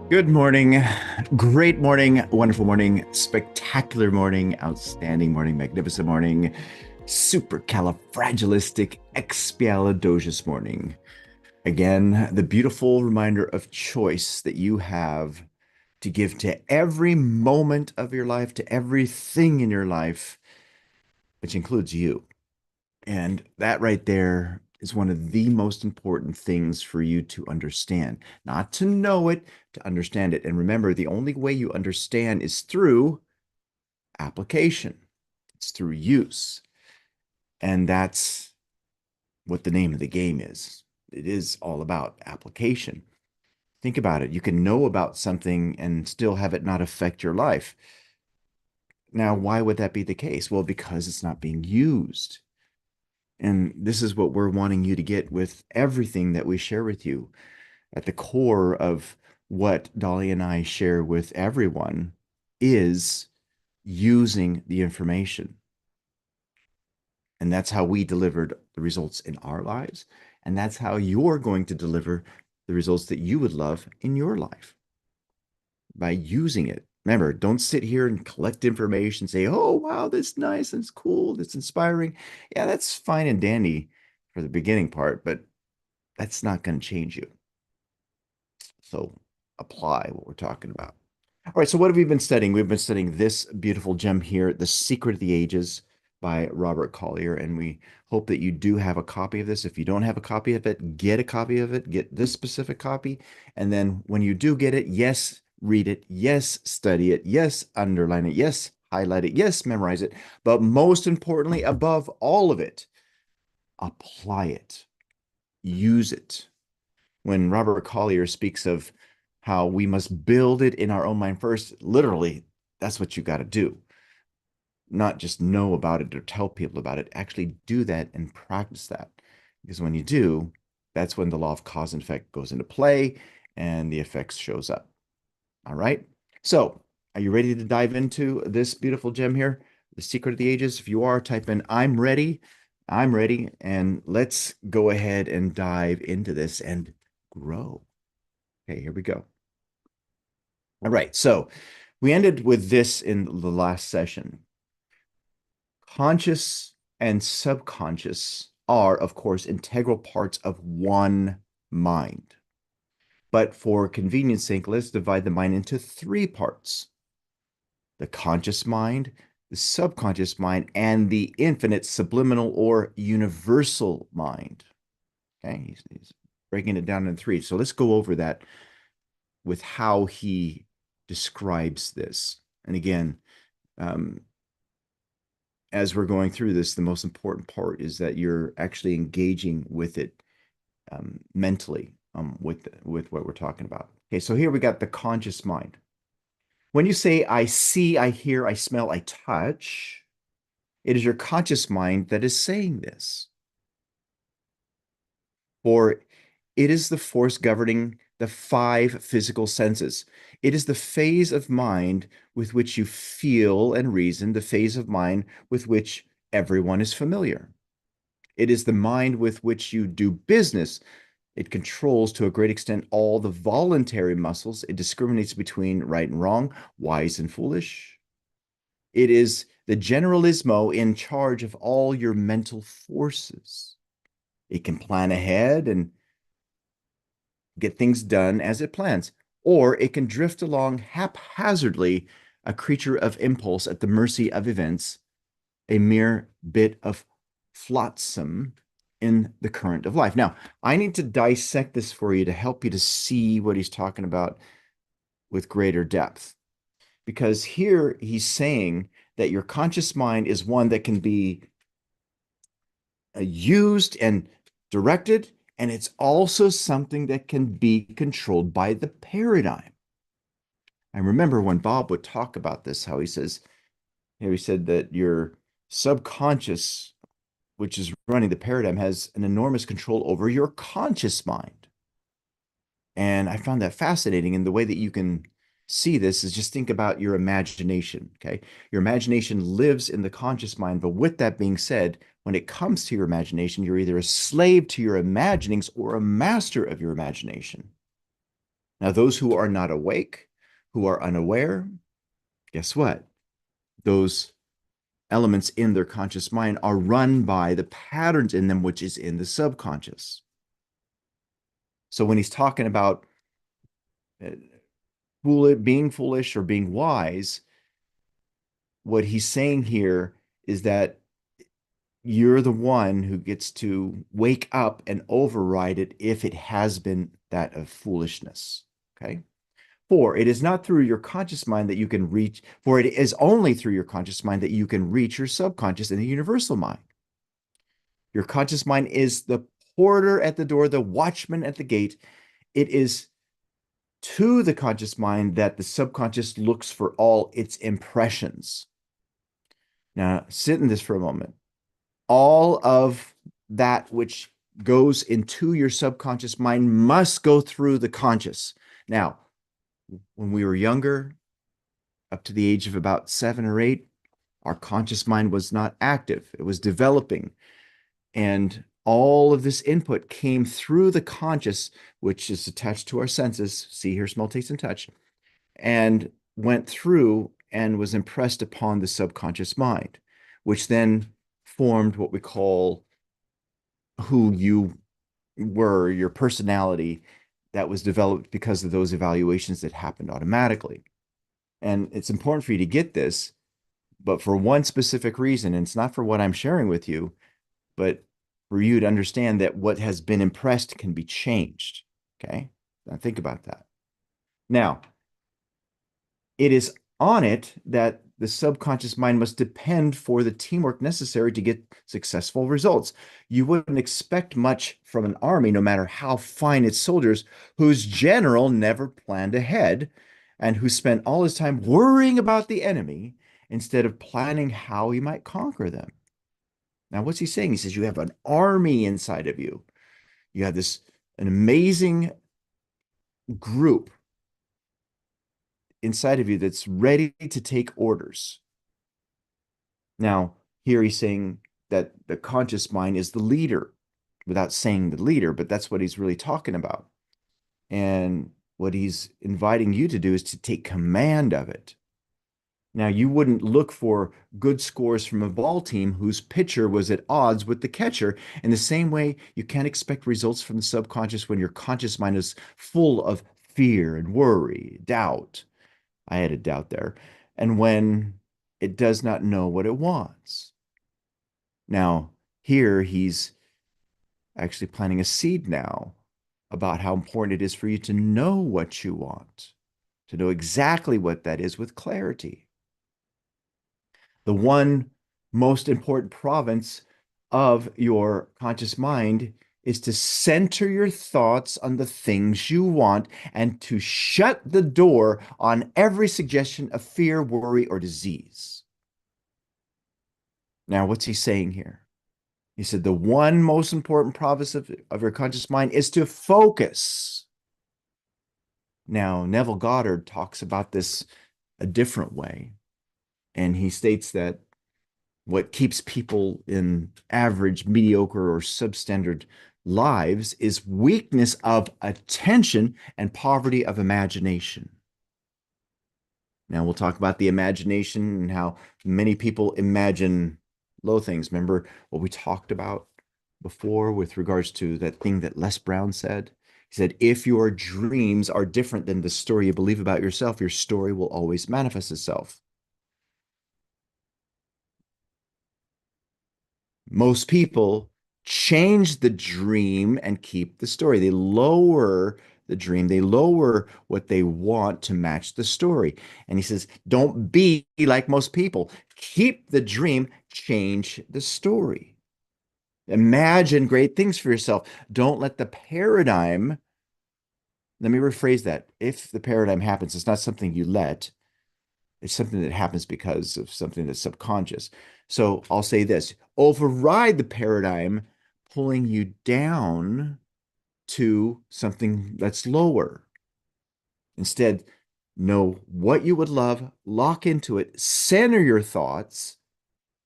Good morning, great morning, wonderful morning, spectacular morning, outstanding morning, magnificent morning, supercalifragilisticexpialidocious morning. Again, the beautiful reminder of choice that you have to give to every moment of your life, to everything in your life, which includes you. And that right there is one of the most important things for you to understand, not to know it, to understand it. And remember, the only way you understand is through application, it's through use. And that's what the name of the game is. It is all about application. Think about it. You can know about something and still have it not affect your life. Now, why would that be the case? Well, because it's not being used. And this is what we're wanting you to get with everything that we share with you. At the core of what Dolly and I share with everyone is using the information. And that's how we delivered the results in our lives. And that's how you're going to deliver the results that you would love in your life by using it. Remember, don't sit here and collect information, say, oh, wow, that's nice, that's cool, that's inspiring. Yeah, that's fine and dandy for the beginning part, but that's not going to change you. So apply what we're talking about. All right, so what have we been studying? We've been studying this beautiful gem here, The Secret of the Ages by Robert Collier, and we hope that you do have a copy of this. If you don't have a copy of it, get a copy of it, get this specific copy, and then when you do get it, yes, read it, yes, study it, yes, underline it, yes, highlight it, yes, memorize it, but most importantly, above all of it, apply it, use it. When Robert Collier speaks of how we must build it in our own mind first, literally, that's what you got to do. Not just know about it or tell people about it, actually do that and practice that. Because when you do, that's when the law of cause and effect goes into play and the effects shows up. All right. So, are you ready to dive into this beautiful gem here, The Secret of the Ages? If you are, type in I'm ready. I'm ready. And let's go ahead and dive into this and grow. Okay, here we go. All right. So, we ended with this in the last session. Conscious and subconscious are, of course, integral parts of one mind. But for convenience sake, let's divide the mind into three parts: the conscious mind, the subconscious mind, and the infinite subliminal or universal mind. Okay, he's breaking it down into three. So let's go over that with how he describes this. And again, um, as we're going through this, the most important part is that you're actually engaging with it mentally with what we're talking about. Okay, so here we got the conscious mind. When you say I see, I hear, I smell, I touch, it is your conscious mind that is saying this. For it is the force governing the five physical senses. It is the phase of mind with which you feel and reason, the phase of mind with which everyone is familiar. It is the mind with which you do business. It controls to a great extent all the voluntary muscles. It discriminates between right and wrong, wise and foolish. It is the generalismo in charge of all your mental forces. It can plan ahead and get things done as it plans, or it can drift along haphazardly, a creature of impulse at the mercy of events, a mere bit of flotsam in the current of life. Now, I need to dissect this for you to help you to see what he's talking about with greater depth. Because here he's saying that your conscious mind is one that can be used and directed, and it's also something that can be controlled by the paradigm. I remember when Bob would talk about this, how he said that your subconscious, which is running the paradigm, has an enormous control over your conscious mind. And I found that fascinating. And the way that you can see this is just think about your imagination. Okay. Your imagination lives in the conscious mind. But with that being said, when it comes to your imagination, you're either a slave to your imaginings or a master of your imagination. Now, those who are not awake, who are unaware, guess what? Those elements in their conscious mind are run by the patterns in them, which is in the subconscious. So when he's talking about being foolish or being wise, what he's saying here is that you're the one who gets to wake up and override it if it has been that of foolishness. Okay. For it is not through your conscious mind that you can reach, for it is only through your conscious mind that you can reach your subconscious and the universal mind. Your conscious mind is the porter at the door, the watchman at the gate. It is to the conscious mind that the subconscious looks for all its impressions. Now, sit in this for a moment. All of that which goes into your subconscious mind must go through the conscious. Now, when we were younger, up to the age of about 7 or 8, our conscious mind was not active. It was developing. And all of this input came through the conscious, which is attached to our senses, see, hear, smell, taste, and touch, and went through and was impressed upon the subconscious mind, which then formed what we call who you were, your personality that was developed because of those evaluations that happened automatically. And it's important for you to get this, but for one specific reason, and it's not for what I'm sharing with you, but for you to understand that what has been impressed can be changed. Okay. Now think about that. Now, it is on it that the subconscious mind must depend for the teamwork necessary to get successful results. You wouldn't expect much from an army, no matter how fine its soldiers, whose general never planned ahead and who spent all his time worrying about the enemy instead of planning how he might conquer them. Now, what's he saying? He says, you have an army inside of you. You have an amazing group inside of you that's ready to take orders. Now, here he's saying that the conscious mind is the leader without saying the leader, but that's what he's really talking about. And what he's inviting you to do is to take command of it. Now, you wouldn't look for good scores from a ball team whose pitcher was at odds with the catcher. In the same way, you can't expect results from the subconscious when your conscious mind is full of fear and worry, doubt. I had a doubt there. And when it does not know what it wants. Now, here he's actually planting a seed now about how important it is for you to know what you want, to know exactly what that is with clarity. The one most important province of your conscious mind is to center your thoughts on the things you want and to shut the door on every suggestion of fear, worry, or disease. Now, what's he saying here? He said the one most important province of your conscious mind is to focus. Now, Neville Goddard talks about this a different way. And he states that what keeps people in average, mediocre, or substandard lives is weakness of attention and poverty of imagination. Now, we'll talk about the imagination and how many people imagine low things. Remember what we talked about before with regards to that thing that Les Brown said? He said, if your dreams are different than the story you believe about yourself, your story will always manifest itself. Most people change the dream and keep the story. They lower the dream, they lower what they want to match the story. And he says, don't be like most people. Keep the dream, change the story. Imagine great things for yourself. Don't let the paradigm, let me rephrase that. If the paradigm happens, it's not something you let, it's something that happens because of something that's subconscious. So I'll say this, override the paradigm, pulling you down to something that's lower. Instead, know what you would love, lock into it, center your thoughts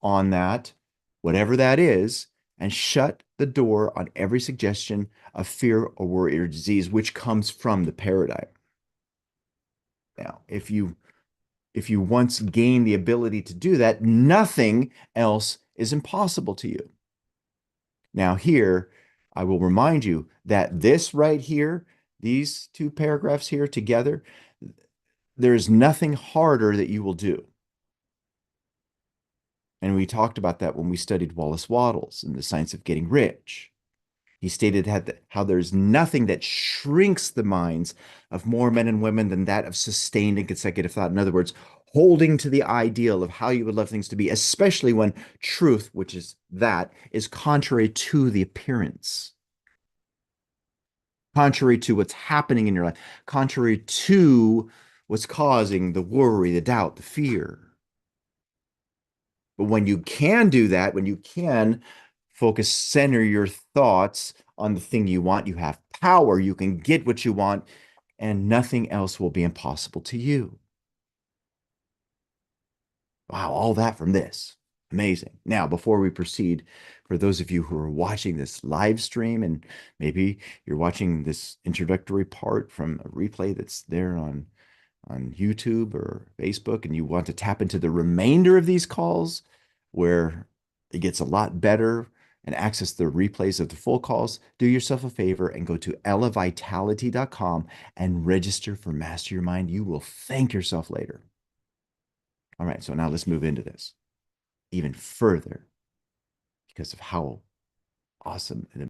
on that, whatever that is, and shut the door on every suggestion of fear or worry or disease, which comes from the paradigm. Now, if you once gain the ability to do that, nothing else is impossible to you. Now, here, I will remind you that this right here, these two paragraphs here together, there is nothing harder that you will do. And we talked about that when we studied Wallace Wattles and the science of getting rich. He stated how there's nothing that shrinks the minds of more men and women than that of sustained and consecutive thought. In other words, holding to the ideal of how you would love things to be, especially when truth, which is that, is contrary to the appearance, contrary to what's happening in your life, contrary to what's causing the worry, the doubt, the fear. But when you can do that, when you can focus, center your thoughts on the thing you want, you have power, you can get what you want, and nothing else will be impossible to you. Wow, all that from this. Amazing. Now, before we proceed, for those of you who are watching this live stream, and maybe you're watching this introductory part from a replay that's there on YouTube or Facebook, and you want to tap into the remainder of these calls where it gets a lot better and access the replays of the full calls, do yourself a favor and go to elevitality.com and register for Master Your Mind. You will thank yourself later. All right, so now let's move into this even further because of how awesome and